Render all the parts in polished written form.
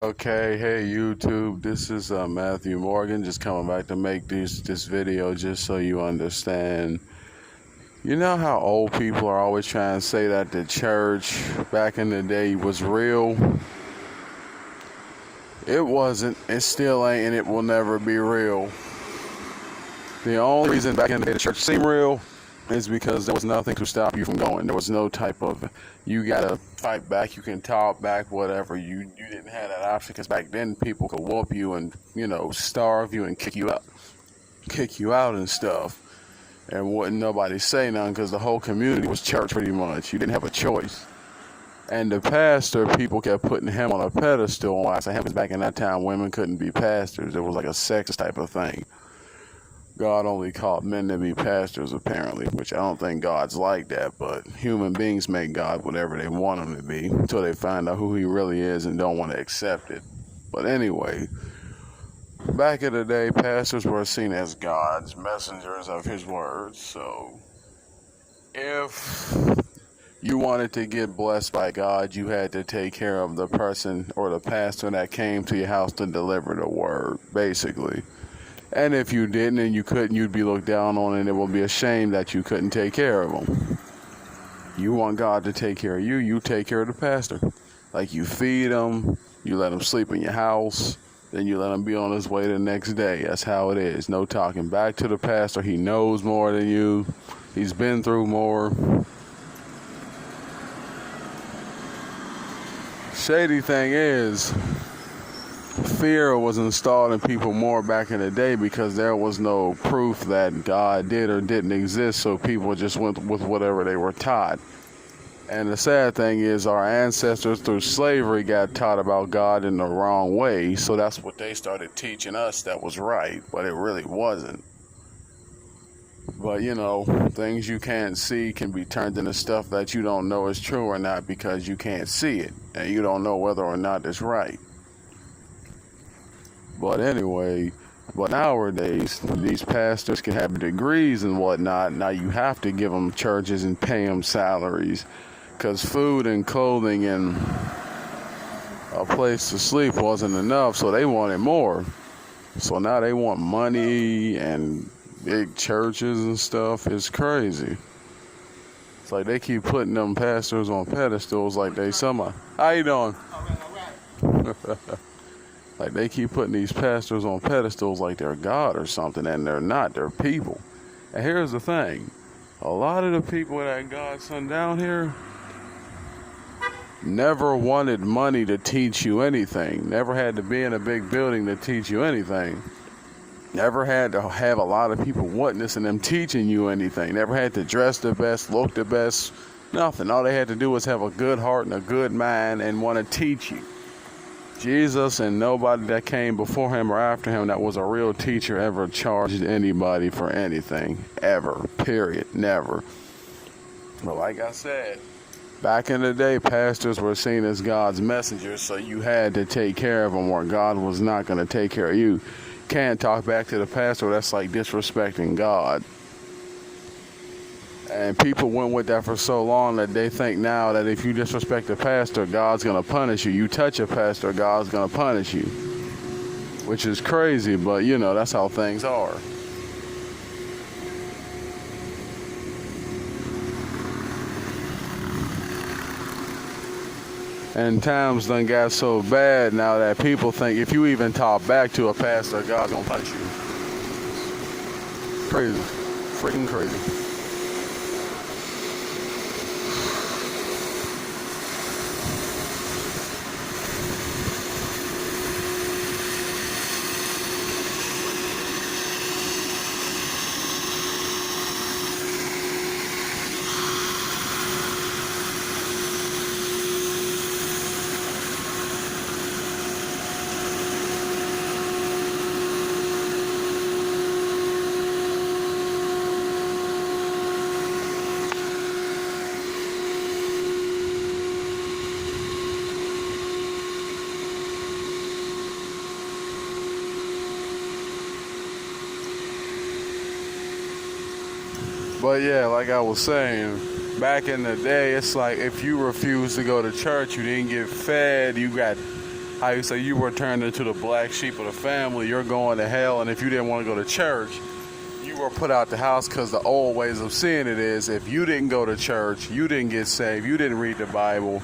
Okay, hey YouTube, this is Matthew Morgan, just coming back to make this video just so you understand. You know how old people are always trying to say that the church back in the day was real? It wasn't, it still ain't, and it will never be real. The only reason back in the day the church seemed real is because there was nothing to stop you from going. There was no type of, you gotta fight back, you can talk back, whatever. You didn't have that option because back then people could whoop you and, starve you and kick you out and stuff. And wouldn't nobody say nothing because the whole community was church pretty much. You didn't have a choice. And the pastor, people kept putting him on a pedestal. Why I say him is back in that time, women couldn't be pastors. It was like a sexist type of thing. God only called men to be pastors, apparently, which I don't think God's like that, but human beings make God whatever they want him to be until they find out who he really is and don't want to accept it. But anyway, back in the day, pastors were seen as God's messengers of his words. So if you wanted to get blessed by God, you had to take care of the person or the pastor that came to your house to deliver the word, basically. And if you didn't and you couldn't, you'd be looked down on, and it would be a shame that you couldn't take care of them. You want God to take care of you, you take care of the pastor. Like you feed him, you let him sleep in your house, then you let him be on his way the next day. That's how it is. No talking back to the pastor. He knows more than you. He's been through more. Shady thing is, fear was installed in people more back in the day because there was no proof that God did or didn't exist, so people just went with whatever they were taught. And the sad thing is our ancestors through slavery got taught about God in the wrong way, so that's what they started teaching us that was right, but it really wasn't. But things you can't see can be turned into stuff that you don't know is true or not because you can't see it, and you don't know whether or not it's right. But anyway, nowadays, these pastors can have degrees and whatnot. Now you have to give them churches and pay them salaries because food and clothing and a place to sleep wasn't enough, so they wanted more. So now they want money and big churches and stuff. It's crazy. It's like they keep putting them pastors on pedestals like they somebody. How you doing? Like they keep putting these pastors on pedestals like they're God or something, and they're not. They're people. And here's the thing. A lot of the people that God sent down here never wanted money to teach you anything. Never had to be in a big building to teach you anything. Never had to have a lot of people witnessing them teaching you anything. Never had to dress the best, look the best, nothing. All they had to do was have a good heart and a good mind and want to teach you. Jesus and nobody that came before him or after him that was a real teacher ever charged anybody for anything. Ever. Period. Never. But like I said, back in the day, pastors were seen as God's messengers, so you had to take care of them or God was not going to take care of you. Can't talk back to the pastor. That's like disrespecting God. And people went with that for so long that they think now that if you disrespect the pastor, God's going to punish you. You touch a pastor, God's going to punish you. Which is crazy, but that's how things are. And times done got so bad now that people think if you even talk back to a pastor, God's going to punish you. Crazy. Freaking crazy. But yeah, like I was saying, back in the day, it's like if you refused to go to church, you didn't get fed, you got how you say you were turned into the black sheep of the family, you're going to hell, and if you didn't want to go to church, you were put out the house, because the old ways of seeing it is, if you didn't go to church, you didn't get saved, you didn't read the Bible,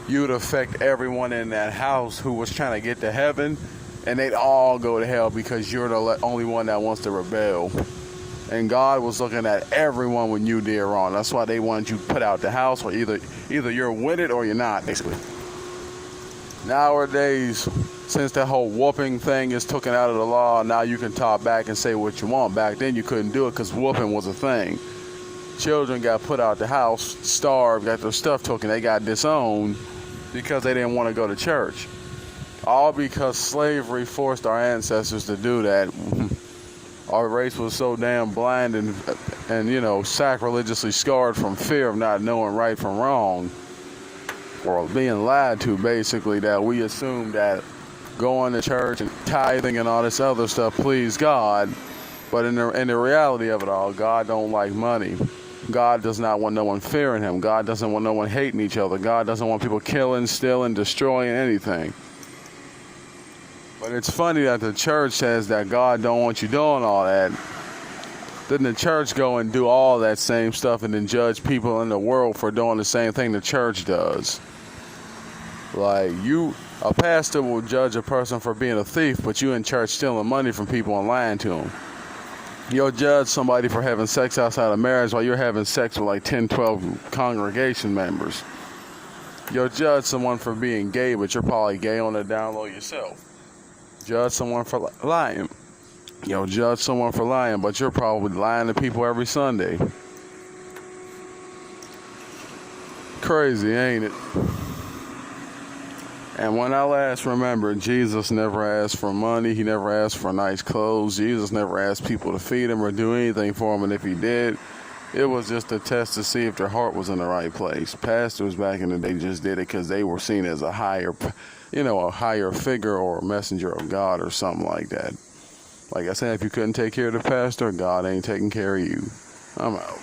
you would affect everyone in that house who was trying to get to heaven, and they'd all go to hell because you're the only one that wants to rebel. And God was looking at everyone when you did wrong. That's why they wanted you put out the house, or either you're with it or you're not, basically. Nowadays, since that whole whooping thing is taken out of the law, now you can talk back and say what you want. Back then you couldn't do it because whooping was a thing. Children got put out the house, starved, got their stuff taken, they got disowned because they didn't want to go to church. All because slavery forced our ancestors to do that. Our race was so damn blind and sacrilegiously scarred from fear of not knowing right from wrong, or being lied to, basically, that we assumed that going to church and tithing and all this other stuff pleased God. But in the reality of it all, God don't like money. God does not want no one fearing him. God doesn't want no one hating each other. God doesn't want people killing, stealing, destroying anything. But it's funny that the church says that God don't want you doing all that. Then the church go and do all that same stuff and then judge people in the world for doing the same thing the church does. Like, a pastor will judge a person for being a thief, but you in church stealing money from people and lying to them. You'll judge somebody for having sex outside of marriage while you're having sex with like 10, 12 congregation members. You'll judge someone for being gay, but you're probably gay on the down low yourself. Judge someone for lying. You'll judge someone for lying, but you're probably lying to people every Sunday. Crazy, ain't it? And when I last remember, Jesus never asked for money. He never asked for nice clothes. Jesus never asked people to feed him or do anything for him. And if he did, it was just a test to see if their heart was in the right place. Pastors back in the day just did it because they were seen as a higher figure or a messenger of God or something like that. Like I said, if you couldn't take care of the pastor, God ain't taking care of you. I'm out.